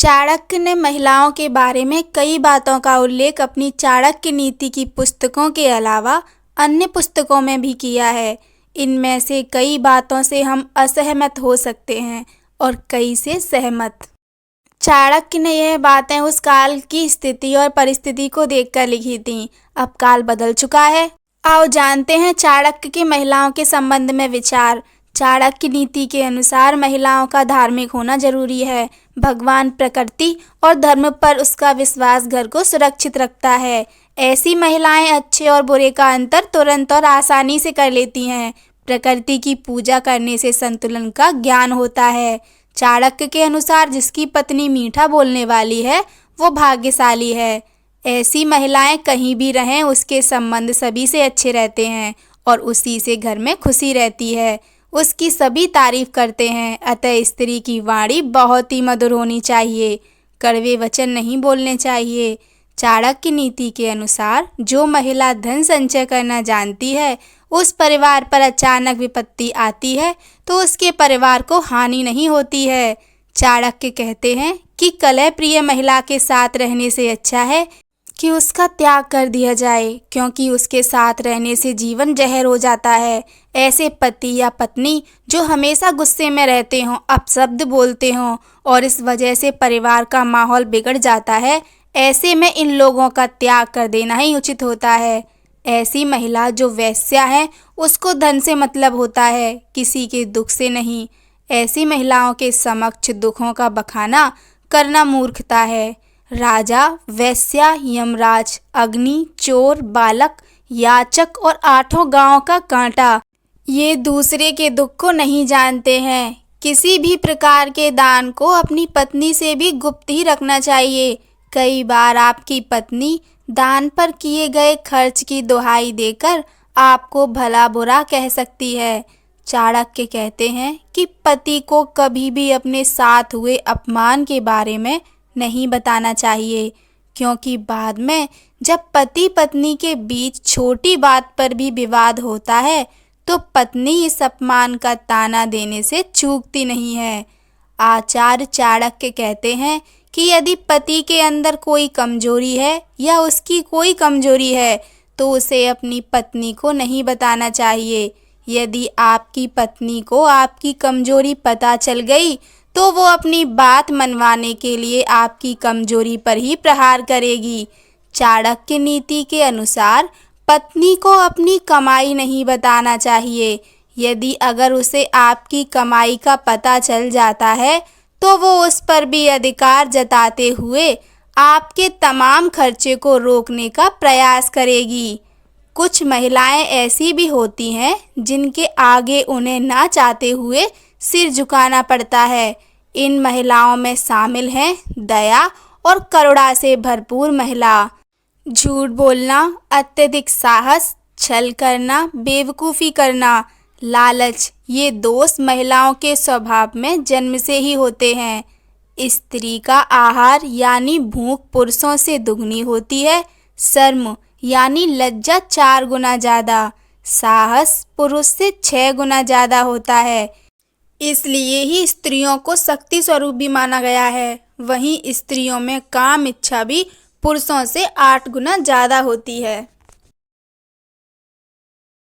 चाणक्य ने महिलाओं के बारे में कई बातों का उल्लेख अपनी चाणक्य नीति की पुस्तकों के अलावा अन्य पुस्तकों में भी किया है। इनमें से कई बातों से हम असहमत हो सकते हैं और कई से सहमत। चाणक्य ने यह बातें उस काल की स्थिति और परिस्थिति को देखकर लिखी थीं। अब काल बदल चुका है। आओ जानते हैं चाणक्य के महिलाओं के संबंध में विचार। चाणक्य नीति के अनुसार महिलाओं का धार्मिक होना जरूरी है। भगवान, प्रकृति और धर्म पर उसका विश्वास घर को सुरक्षित रखता है। ऐसी महिलाएं अच्छे और बुरे का अंतर तुरंत और आसानी से कर लेती हैं। प्रकृति की पूजा करने से संतुलन का ज्ञान होता है। चाणक्य के अनुसार जिसकी पत्नी मीठा बोलने वाली है वो भाग्यशाली है। ऐसी महिलाएं कहीं भी रहें उसके संबंध सभी से अच्छे रहते हैं और उसी से घर में खुशी रहती है। उसकी सभी तारीफ करते हैं। अतः स्त्री की वाणी बहुत ही मधुर होनी चाहिए। कड़वे वचन नहीं बोलने चाहिए। चाणक्य नीति के अनुसार जो महिला धन संचय करना जानती है उस परिवार पर अचानक विपत्ति आती है तो उसके परिवार को हानि नहीं होती है। चाणक्य कहते हैं कि कलह प्रिय महिला के साथ रहने से अच्छा है कि उसका त्याग कर दिया जाए, क्योंकि उसके साथ रहने से जीवन जहर हो जाता है। ऐसे पति या पत्नी जो हमेशा गुस्से में रहते हों, अपशब्द बोलते हों और इस वजह से परिवार का माहौल बिगड़ जाता है, ऐसे में इन लोगों का त्याग कर देना ही उचित होता है। ऐसी महिला जो वेश्या है उसको धन से मतलब होता है, किसी के दुख से नहीं। ऐसी महिलाओं के समक्ष दुखों का बखाना करना मूर्खता है। राजा, वेश्या, यमराज, अग्नि, चोर, बालक, याचक और 8 गांव का कांटा, ये दूसरे के दुख को नहीं जानते हैं। किसी भी प्रकार के दान को अपनी पत्नी से भी गुप्त ही रखना चाहिए। कई बार आपकी पत्नी दान पर किए गए खर्च की दुहाई देकर आपको भला बुरा कह सकती है। चाणक्य कहते हैं कि पति को कभी भी अपने साथ हुए अपमान के बारे में नहीं बताना चाहिए, क्योंकि बाद में जब पति पत्नी के बीच छोटी बात पर भी विवाद होता है तो पत्नी इस अपमान का ताना देने से चूकती नहीं है। आचार्य चाणक्य कहते हैं कि यदि पति के अंदर कोई कमजोरी है या उसकी कोई कमजोरी है तो उसे अपनी पत्नी को नहीं बताना चाहिए। यदि आपकी पत्नी को आपकी कमजोरी पता चल गई तो वो अपनी बात मनवाने के लिए आपकी कमजोरी पर ही प्रहार करेगी। चाणक्य नीति के अनुसार पत्नी को अपनी कमाई नहीं बताना चाहिए। यदि अगर उसे आपकी कमाई का पता चल जाता है तो वो उस पर भी अधिकार जताते हुए आपके तमाम खर्चे को रोकने का प्रयास करेगी। कुछ महिलाएं ऐसी भी होती हैं जिनके आगे उन्हें ना चाहते हुए सिर झुकाना पड़ता है। इन महिलाओं में शामिल हैं दया और करुणा से भरपूर महिला। झूठ बोलना, अत्यधिक साहस, छल करना, बेवकूफ़ी करना, लालच, ये दोष महिलाओं के स्वभाव में जन्म से ही होते हैं। स्त्री का आहार यानी भूख पुरुषों से दुगनी होती है। शर्म यानी लज्जा 4 गुना ज़्यादा, साहस पुरुष से 6 गुना ज़्यादा होता है। इसलिए ही स्त्रियों को शक्ति स्वरूप भी माना गया है। वहीं स्त्रियों में काम इच्छा भी पुरुषों से 8 गुना ज़्यादा होती है।